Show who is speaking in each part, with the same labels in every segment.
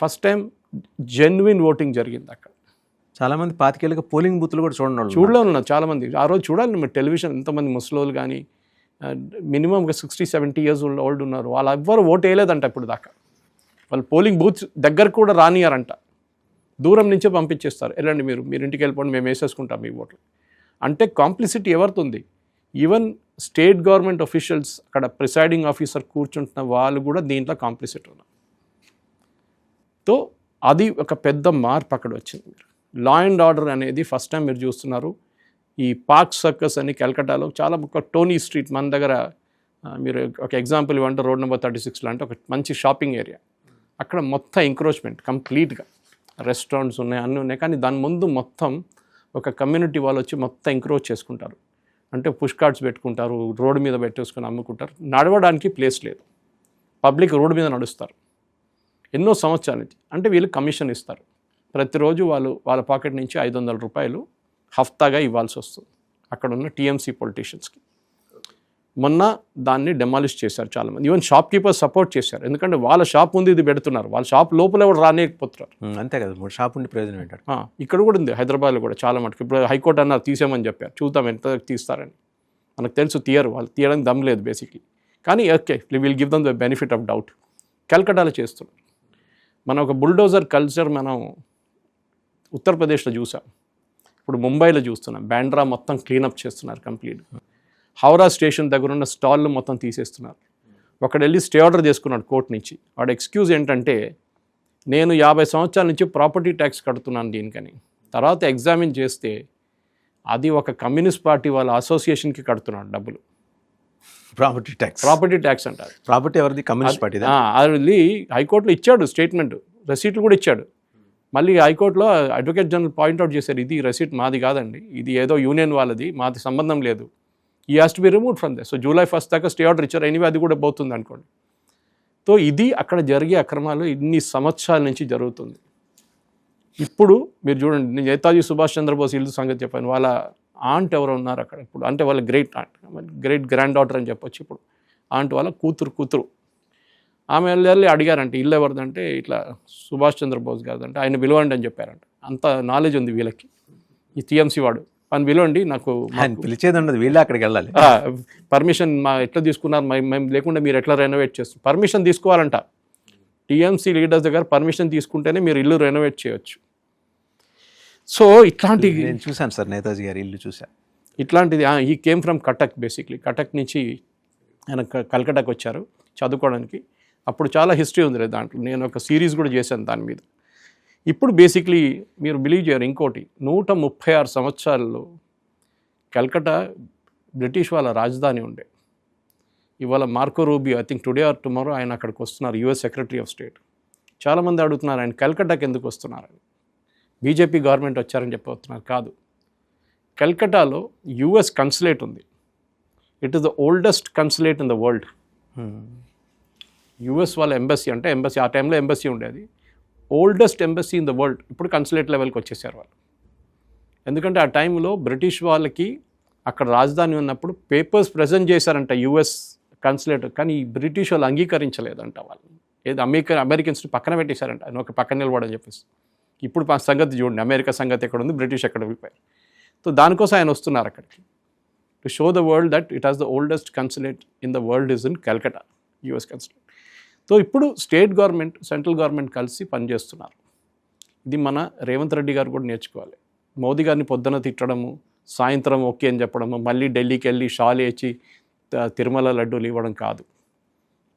Speaker 1: First time genuine voting జరిగింది అక్కడ.
Speaker 2: చాలామంది 25 ఏళ్ళుగా పోలింగ్ బూత్లు కూడా
Speaker 1: చూడలే ఉన్నారు చాలామంది. ఆ రోజు చూడాలి మీరు టెలివిజన్, ఎంతమంది ముసలోళ్ళు కానీ మినిమం 60-70 ఇయర్స్ ఓల్డ్ ఉన్నారు, వాళ్ళు ఎవ్వరు ఓటు వేయలేదంట ఇప్పుడు దాకా. వాళ్ళు పోలింగ్ బూత్ దగ్గర కూడా రానియారంట, దూరం నుంచే పంపించేస్తారు, వెళ్ళండి మీరు ఇంటికి వెళ్ళిపోండి, మేము వేసేసుకుంటాం మీ ఓట్లు. అంటే కాంప్లిసిటీ ఎవరితో ఉంది? ఈవెన్ స్టేట్ గవర్నమెంట్ అఫీషియల్స్, అక్కడ ప్రిసైడింగ్ ఆఫీసర్ కూర్చుంటున్న వాళ్ళు కూడా దీంట్లో కాంప్లిసిటీ ఉన్నారు. తో అది ఒక పెద్ద మార్పు అక్కడ వచ్చింది. లా అండ్ ఆర్డర్ అనేది ఫస్ట్ టైం మీరు చూస్తున్నారు. ఈ పార్క్ సర్కస్ అని కలకట్టాలో చాలా టోనీ స్ట్రీట్ మన దగ్గర, మీరు ఒక ఎగ్జాంపుల్ ఇవ్వంటే రోడ్ నెంబర్ 36 లాంటి ఒక మంచి షాపింగ్ ఏరియా, అక్కడ మొత్తం ఎంక్రోచ్మెంట్ కంప్లీట్గా, రెస్టారెంట్స్ ఉన్నాయి, అన్నీ ఉన్నాయి, కానీ దాని ముందు మొత్తం ఒక కమ్యూనిటీ వాళ్ళు వచ్చి మొత్తం ఎంక్రోచ్ చేసుకుంటారు. అంటే పుష్ కార్ట్స్ పెట్టుకుంటారు, రోడ్డు మీద పెట్టేసుకొని అమ్ముకుంటారు, నడవడానికి ప్లేస్ లేదు, పబ్లిక్ రోడ్డు మీద నడుస్తారు ఎన్నో సంవత్సరాల నుంచి. అంటే వీళ్ళు కమిషన్ ఇస్తారు, ప్రతిరోజు వాళ్ళ పాకెట్ నుంచి 500 రూపాయలు హఫ్తాగా ఇవ్వాల్సి వస్తుంది అక్కడ ఉన్న టీఎంసీ పొలిటీషియన్స్కి. మొన్న దాన్ని డెమాలిష్ చేశారు చాలామంది, ఈవెన్ షాప్ కీపర్స్ సపోర్ట్ చేశారు, ఎందుకంటే వాళ్ళ షాప్ ఉంది ఇది పెడుతున్నారు, వాళ్ళ షాప్ లోపల ఎవరు రానియకపోతున్నారు.
Speaker 2: అంతే కదా, షాప్ ఉండి ప్రయోజనం ఏంటారు.
Speaker 1: ఇక్కడ కూడా ఉంది, హైదరాబాద్లో కూడా చాలా మటుకు. ఇప్పుడు హైకోర్టు అన్నారు తీసేయమని చెప్పారు, చూద్దాం ఎంత తీస్తారని. మనకు తెలుసు తీయరు, వాళ్ళు తీయడానికి దమ్ లేదు బేసిక్లీ, కానీ okay will give them the benefit of doubt. కల్కటాలో చేస్తున్నారు. మనం ఒక బుల్డోజర్ కల్చర్ మనం ఉత్తరప్రదేశ్లో చూసాం, ఇప్పుడు ముంబైలో చూస్తున్నాం. బాండ్రా మొత్తం క్లీనప్ చేస్తున్నారు కంప్లీట్గా. హౌరా స్టేషన్ దగ్గర ఉన్న స్టాళ్ళు మొత్తం తీసేస్తున్నారు. ఒకడు వెళ్ళి స్టే ఆర్డర్ చేసుకున్నాడు కోర్టు నుంచి. వాడు ఎక్స్క్యూజ్ ఏంటంటే, నేను 50 సంవత్సరాల నుంచి ప్రాపర్టీ ట్యాక్స్ కడుతున్నాను దీనికని. తర్వాత ఎగ్జామిన్ చేస్తే అది ఒక కమ్యూనిస్ట్ పార్టీ వాళ్ళ అసోసియేషన్కి కడుతున్నాడు డబ్బులు. ప్రాపర్టీ ట్యాక్స్ అంటారు.
Speaker 2: ప్రాపర్టీ ఎవరిది? Communist party.
Speaker 1: అది హైకోర్టులో ఇచ్చాడు స్టేట్మెంట్, రెసీట్లు కూడా ఇచ్చాడు. మళ్ళీ హైకోర్టులో అడ్వకేట్ జనరల్ పాయింట్అవుట్ చేశారు, ఇది రెసీట్ మాది కాదండి, ఇది ఏదో యూనియన్ వాళ్ళది, మాది సంబంధం లేదు, ఈ has to be removed from they. So July 1 దాకా స్టే ఆర్డర్ ఇచ్చారు, ఎనీవే అది కూడా పోతుంది అనుకోండి. సో ఇది అక్కడ జరిగే అక్రమాలు ఇన్ని సంవత్సరాల నుంచి జరుగుతుంది. ఇప్పుడు మీరు చూడండి, నేను నేతాజీ సుభాష్ చంద్రబోస్ ఇల్లు సంగతి చెప్పాను, వాళ్ళ ఆంట్ ఎవరు ఉన్నారు అక్కడ ఇప్పుడు, అంటే వాళ్ళ గ్రేట్ గ్రాండ్ డాటర్ అని చెప్పొచ్చు. ఇప్పుడు ఆంట్ వాళ్ళ కూతురు ఆమె వెళ్ళి అడిగారంటే ఇల్లు ఎవరిదంటే ఇట్లా సుభాష్ చంద్రబోస్ గారిదంటే, ఆయన విలువండి అని చెప్పారంట. అంత నాలెడ్జ్ ఉంది వీళ్ళకి. ఈ టీఎంసీ వాడు పని విలువండి, నాకు
Speaker 2: పిలిచేది ఉండదు, వీళ్ళే అక్కడికి వెళ్ళాలి,
Speaker 1: పర్మిషన్ ఎట్లా తీసుకున్నారు, మేము లేకుండా మీరు ఎట్లా రెనోవేట్ చేస్తారు, పర్మిషన్ తీసుకోవాలంట. టీఎంసీ లీడర్స్ దగ్గర పర్మిషన్ తీసుకుంటేనే మీరు ఇల్లు రెనోవేట్ చేయొచ్చు. సో ఇట్లాంటి
Speaker 2: నేను చూశాను సార్, నేతాజీ గారి ఇల్లు చూశాను.
Speaker 1: ఇట్లాంటిది ఈ came from Cuttack. Basically Cuttack నుంచి ఆయన కల్కటాకి వచ్చారు చదువుకోవడానికి. అప్పుడు చాలా హిస్టరీ ఉంది దాంట్లో, నేను ఒక సిరీస్ కూడా చేశాను దాని మీద. ఇప్పుడు బేసిక్లీ మీరు బిలీవ్ చేయరు, ఇంకోటి 136 సంవత్సరాల్లో కల్కటా బ్రిటిష్ వాళ్ళ రాజధాని ఉండే. ఇవాళ Marco Rubio, I think today or tomorrow ఆయన అక్కడికి వస్తున్నారు, US సెక్రటరీ ఆఫ్ స్టేట్. చాలామంది అడుగుతున్నారు ఆయన కల్కటాకి ఎందుకు వస్తున్నారని. బీజేపీ గవర్నమెంట్ వచ్చారని చెప్పబోతున్నారు, కాదు. కల్కటాలో US కన్సులేట్ ఉంది. It is the oldest consulate in the world. US వాళ్ళ ఎంబసీ, అంటే ఎంబసీ ఆ టైంలో ఎంబసీ ఉండేది, oldest embassy in the world. ఇప్పుడు కన్సులేట్ లెవెల్కి వచ్చేసారు వాళ్ళు. ఎందుకంటే ఆ టైంలో బ్రిటిష్ వాళ్ళకి అక్కడ రాజధాని ఉన్నప్పుడు పేపర్స్ ప్రజెంట్ చేశారంట US కన్సులేట్, కానీ బ్రిటిష్ వాళ్ళు అంగీకరించలేదంట. వాళ్ళు ఏదో అమెరికన్స్ని పక్కన పెట్టేశారంట, ఆయన ఒక పక్కన నిలబడని చెప్పేసి. ఇప్పుడు సంగతి చూడండి, అమెరికా సంగతి ఎక్కడ ఉంది, బ్రిటిష్ ఎక్కడ వెళ్ళిపోయారు. సో దానికోసం ఆయన వస్తున్నారు అక్కడికి, to show the world that it has the oldest consulate in the world is in Calcutta, US consulate. So ఇప్పుడు స్టేట్ గవర్నమెంట్, సెంట్రల్ గవర్నమెంట్ కలిసి పనిచేస్తున్నారు. ఇది మన రేవంత్ రెడ్డి గారు కూడా నేర్చుకోవాలి. మోదీ గారిని పొద్దున తిట్టడము, సాయంత్రం ఓకే అని చెప్పడము, మళ్ళీ ఢిల్లీకి వెళ్ళి షాల్ వేసి తిరుమల లడ్డూలు ఇవ్వడం కాదు.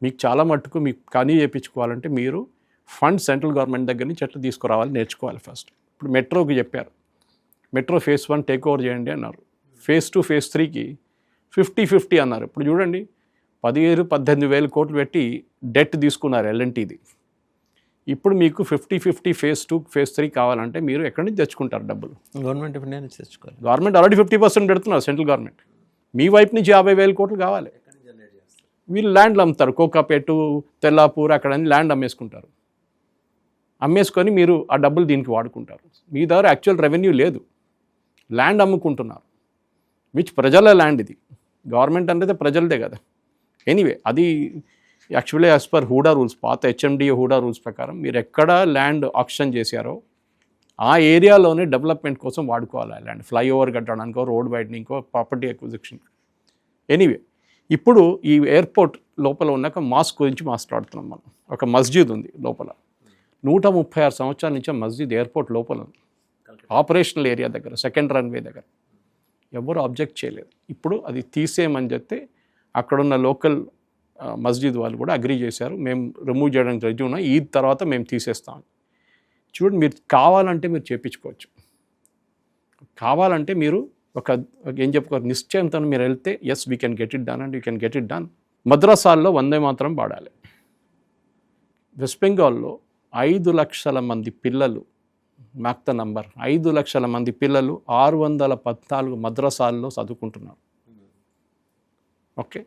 Speaker 1: మీకు చాలా మట్టుకు మీకు పని చేయించుకోవాలంటే మీరు ఫండ్ సెంట్రల్ గవర్నమెంట్ దగ్గర నుంచి ఎట్లా తీసుకురావాలి నేర్చుకోవాలి ఫస్ట్. ఇప్పుడు మెట్రోకి చెప్పారు, మెట్రో phase 1 టేక్ ఓవర్ చేయండి అన్నారు. phase 2, phase 3కి 50-50 అన్నారు. ఇప్పుడు చూడండి 17-18 వేల కోట్లు పెట్టి డెట్ తీసుకున్నారు L&Tది. ఇప్పుడు మీకు 50-50 phase 2, phase 3 కావాలంటే మీరు ఎక్కడి నుంచి తెచ్చుకుంటారు డబ్బులు?
Speaker 2: గవర్నమెంట్ నుంచి తెచ్చుకోవాలి.
Speaker 1: గవర్నమెంట్ ఆల్రెడీ 50% పెడుతున్నారు సెంట్రల్ గవర్నమెంట్. మీ వైపు నుంచి 50,000 కోట్లు కావాలి. వీళ్ళు ల్యాండ్లు అమ్ముతారు, కోకాపేటు, తెల్లాపూర్ అక్కడ ల్యాండ్ అమ్మేసుకుంటారు. అమ్మేసుకొని మీరు ఆ డబ్బులు దీనికి వాడుకుంటారు. మీ దగ్గర యాక్చువల్ రెవెన్యూ లేదు, ల్యాండ్ అమ్ముకుంటున్నారు. విచ్ ప్రజల ల్యాండ్ ఇది, గవర్నమెంట్ అనేది ప్రజలదే కదా. ఎనీవే అది actually as per Hooda rules, పాత హెచ్ఎండిఏ హూడా రూల్స్ ప్రకారం మీరు ఎక్కడ ల్యాండ్ ఆక్షన్ చేశారో ఆ ఏరియాలోనే డెవలప్మెంట్ కోసం వాడుకోవాలి ఆ ల్యాండ్, ఫ్లైఓవర్ కట్టడానికో, రోడ్ వైడనింగ్కో, ప్రాపర్టీ అక్విజిషన్. ఎనీవే, ఇప్పుడు ఈ ఎయిర్పోర్ట్ లోపల ఉన్నాక మాస్క్ గురించి మాట్లాడుతున్నాం మనం. ఒక మస్జిద్ ఉంది లోపల, 136 సంవత్సరాల నుంచి ఆ మస్జిద్ ఎయిర్పోర్ట్ లోపల ఉంది, ఆపరేషనల్ ఏరియా దగ్గర, సెకండ్ రన్వే దగ్గర. ఎవరు ఆబ్జెక్ట్ చేయలేదు. ఇప్పుడు అది తీసేయమని చెప్తే అక్కడున్న లోకల్ మస్జిద్ వాళ్ళు కూడా అగ్రీ చేశారు, మేము రిమూవ్ చేయడానికి రెడీ ఉన్నాం, ఈద్ తర్వాత మేము తీసేస్తాం. చూడండి, మీరు కావాలంటే మీరు చేయించుకోవచ్చు, కావాలంటే మీరు ఒక ఏం చెప్పుకోరు నిశ్చయంతో మీరు వెళ్తే yes we can get it done and you can get it done. మద్రసాల్లో వందే మాత్రం పాడాలి. వెస్ట్ బెంగాల్లో 5 లక్షల మంది పిల్లలు, మ్యాక్ ద నంబర్, 5 లక్షల మంది పిల్లలు 614 మద్రసాల్లో చదువుకుంటున్నారు. ఓకే,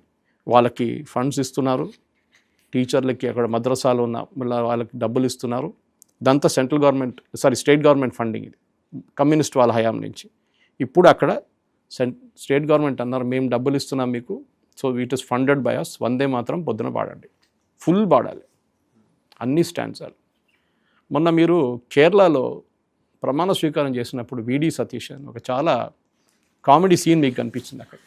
Speaker 1: వాళ్ళకి ఫండ్స్ ఇస్తున్నారు, టీచర్లకి అక్కడ మద్రసాలో ఉన్న వాళ్ళకి డబ్బులు ఇస్తున్నారు. ఇదంతా central government state government funding, ఇది కమ్యూనిస్ట్ వాళ్ళ హయాం నుంచి. ఇప్పుడు అక్కడ స్టేట్ గవర్నమెంట్ అన్నారు మేము డబ్బులు ఇస్తున్నాం మీకు, so it is funded by us, Vande Mataram పొద్దున పాడండి, ఫుల్ పాడాలి అన్ని స్టాండ్సాలు. మొన్న మీరు కేరళలో ప్రమాణ స్వీకారం చేసినప్పుడు విడి సతీష్ అని ఒక చాలా కామెడీ సీన్ మీకు కనిపించింది. అక్కడ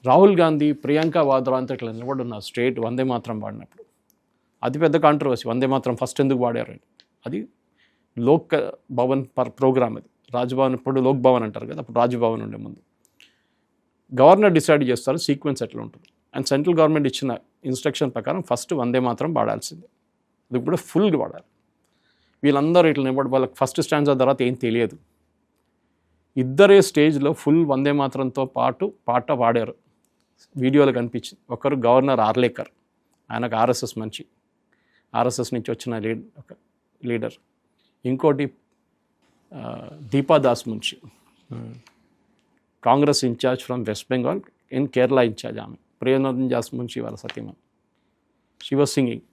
Speaker 1: రాహుల్ గాంధీ, ప్రియాంక వాద్రా అంతా ఇట్లా నిలబడున్న స్టేట్ వందే మాత్రం పాడినప్పుడు అది పెద్ద కాంట్రవర్సీ. వందే మాత్రం ఫస్ట్ ఎందుకు పాడారండి? అది లోక్ భవన్ ప్రోగ్రామ్, అది రాజ్భవన్, ఇప్పుడు లోక్ భవన్ అంటారు కదా, అప్పుడు రాజ్భవన్ ఉండే ముందు. గవర్నర్ డిసైడ్ చేస్తారు సీక్వెన్స్ ఎట్లా ఉంటుంది, అండ్ సెంట్రల్ గవర్నమెంట్ ఇచ్చిన ఇన్స్ట్రక్షన్ ప్రకారం ఫస్ట్ వందే మాత్రం పాడాల్సిందే, అది కూడా ఫుల్గా పాడాలి. వీళ్ళందరూ ఇట్లా నిలబడి వాళ్ళకి ఫస్ట్ స్టాండ్స్ తర్వాత ఏం తెలియదు, ఇద్దరే స్టేజ్లో ఫుల్ వందే మాత్రంతో పాటు పాట పాడారు. వీడియోలో కనిపించింది. ఒకరు గవర్నర్ ఆర్లేకర్, ఆయనకు ఆర్ఎస్ఎస్ మంచి, ఆర్ఎస్ఎస్ నుంచి వచ్చిన ఒక లీడర్. ఇంకోటి Deepadas Munshi, Congress in charge from West Bengal, in Kerala in charge. ఆమె ప్రియనందన్ దాస్ మున్షి వాళ్ళ సతీమ. She was singing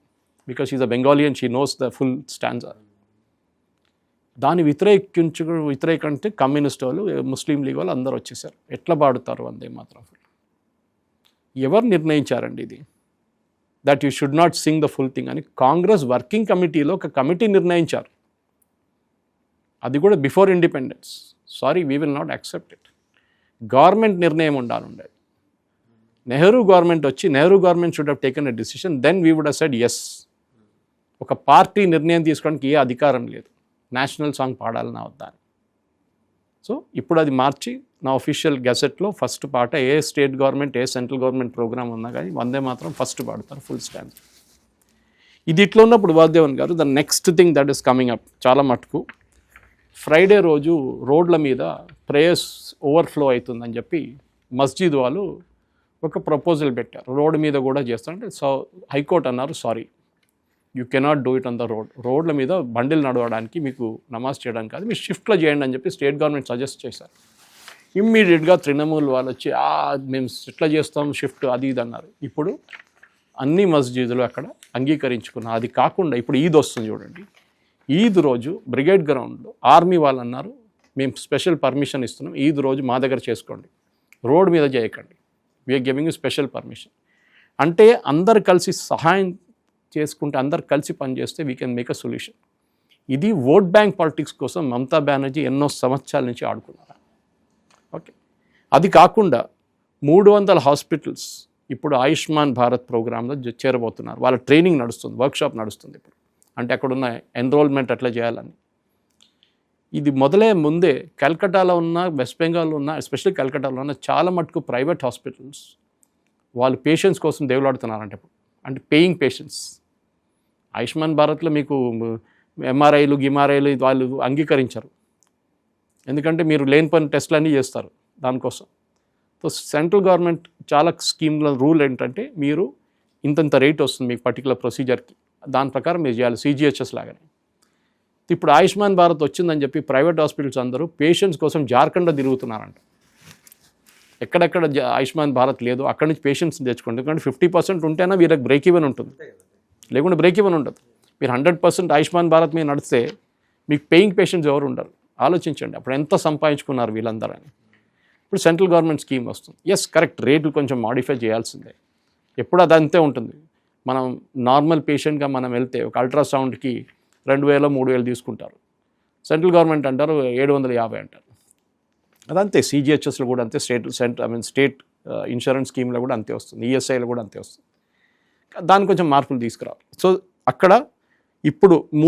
Speaker 1: because she a Bengalian, she knows the full stands. దాన్ని వ్యతిరేకంటే కమ్యూనిస్ట్ వాళ్ళు, ముస్లిం లీగ్ వాళ్ళు అందరూ వచ్చేసారు. ఎట్లా పాడుతారు వందే మాత్రం? ఎవరు నిర్ణయించారండి ఇది, that you should not sing the full thing అని? కాంగ్రెస్ వర్కింగ్ కమిటీలో ఒక కమిటీ నిర్ణయించారు, అది కూడా before independence. Sorry, we will not accept it. Government నిర్ణయం ఉండాలి. నెహ్రూ గవర్నమెంట్ వచ్చి, Nehru government should have taken a decision, then we would have said yes. ఒక పార్టీ నిర్ణయం తీసుకోవడానికి ఏ అధికారం లేదు, నేషనల్ సాంగ్ పాడాలని వద్దా. సో ఇప్పుడు అది మార్చి నా అఫీషియల్ గెజెట్లో ఫస్ట్ పాట, ఏ స్టేట్ గవర్నమెంట్, ఏ సెంట్రల్ గవర్నమెంట్ ప్రోగ్రామ్ ఉన్నా కానీ వందే మాత్రం ఫస్ట్ పాడతారు, ఫుల్ స్టాండ్. ఇది ఇట్లా ఉన్నప్పుడు వాగ్దేవన్ గారు, the next thing that is coming up చాలా మటుకు, ఫ్రైడే రోజు రోడ్ల మీద ప్రేయర్స్ ఓవర్ఫ్లో అవుతుందని చెప్పి మస్జిద్ వాళ్ళు ఒక ప్రపోజల్ పెట్టారు, రోడ్డు మీద కూడా చేస్తారంటే. సో హైకోర్టు అన్నారు, sorry, you cannot do it on the road. రోడ్ల మీద బండిలు నడవడానికి, మీకు నమాజ్ చేయడానికి కాదు, మీరు షిఫ్ట్లో చేయండి అని చెప్పి స్టేట్ గవర్నమెంట్ సజెస్ట్ చేశారు. ఇమ్మీడియట్గా తృణమూల్ వాళ్ళు వచ్చి మేము ఎట్లా చేస్తాం షిఫ్ట్, అది ఇది అన్నారు. ఇప్పుడు అన్ని మస్జిదులు అక్కడ అంగీకరించుకున్నారు. అది కాకుండా ఇప్పుడు ఈద్ వస్తుంది చూడండి, ఈద్ రోజు బ్రిగేడ్ గ్రౌండ్లో ఆర్మీ వాళ్ళు అన్నారు, మేము స్పెషల్ పర్మిషన్ ఇస్తున్నాం, ఈద్ రోజు మా దగ్గర చేసుకోండి, రోడ్ మీద చేయకండి, we are giving you special permission. అంటే అందరు కలిసి సహాయం చేసుకుంటే, అందరు కలిసి పనిచేస్తే we can make a solution. ఇది ఓట్ బ్యాంక్ పాలిటిక్స్ కోసం మమతా బెనర్జీ ఎన్నో సంవత్సరాల నుంచి ఆడుకున్నారు. ఓకే, అది కాకుండా 300 హాస్పిటల్స్ ఇప్పుడు ఆయుష్మాన్ భారత్ ప్రోగ్రాంలో చేరబోతున్నారు. వాళ్ళ ట్రైనింగ్ నడుస్తుంది, వర్క్షాప్ నడుస్తుంది ఇప్పుడు. అంటే అక్కడున్న ఎన్రోల్మెంట్ అట్లా చేయాలని. ఇది మొదలే ముందే కల్కటాలో ఉన్న, వెస్ట్ బెంగాల్లో ఉన్న, ఎస్పెషల్లీ కల్కటాలో ఉన్న చాలా మటుకు ప్రైవేట్ హాస్పిటల్స్ వాళ్ళు పేషెంట్స్ కోసం దేవులాడుతున్నారంటే ఇప్పుడు, అంటే పేయింగ్ పేషెంట్స్. ఆయుష్మాన్ భారత్లో మీకు ఎంఆర్ఐలు గిమార్ఐలు వాళ్ళు అంగీకరించరు, ఎందుకంటే మీరు లేని పని టెస్ట్లు అన్నీ చేస్తారు దానికోసం. సో సెంట్రల్ గవర్నమెంట్ చాలా స్కీమ్ల రూల్ ఏంటంటే, మీరు ఇంతంత రేట్ వస్తుంది మీకు పర్టికులర్ ప్రొసీజర్కి, దాని ప్రకారం మీరు చేయాలి, సిజిహెచ్ఎస్ లాగానే. ఇప్పుడు ఆయుష్మాన్ భారత్ వచ్చిందని చెప్పి ప్రైవేట్ హాస్పిటల్స్ అందరూ పేషెంట్స్ కోసం జార్ఖండ్లో తిరుగుతున్నారంట. ఎక్కడెక్కడ ఆయుష్మాన్ భారత్ లేదు అక్కడి నుంచి పేషెంట్స్ తెచ్చుకోండి, ఎందుకంటే 50% ఉంటేనే వీళ్ళకి బ్రేక్ ఈవెన్ ఉంటుంది, లేకుంటే బ్రేక్ ఈవెన్ ఉండదు. మీరు 100% ఆయుష్మాన్ భారత్ మీద నడిస్తే మీకు పేయింగ్ పేషెంట్స్ ఎవరు ఉండరు. ఆలోచించండి అప్పుడు ఎంత సంపాదించుకున్నారు వీళ్ళందరూ అని. ఇప్పుడు సెంట్రల్ గవర్నమెంట్ స్కీమ్ వస్తుంది, ఎస్ కరెక్ట్, రేట్లు కొంచెం మాడిఫై చేయాల్సిందే, ఎప్పుడు అది అంతే ఉంటుంది. మనం నార్మల్ పేషెంట్గా మనం వెళ్తే ఒక అల్ట్రాసౌండ్కి 2,000 3,000 తీసుకుంటారు. సెంట్రల్ గవర్నమెంట్ అంటారు 750 అంటారు. అదంతే. CGHSలో కూడా అంతే, స్టేట్ ఇన్సూరెన్స్ స్కీమ్లో కూడా అంతే వస్తుంది, ESIలో కూడా అంతే వస్తుంది. దానికి కొంచెం మార్పులు తీసుకురావాలి. సో అక్కడ ఇప్పుడు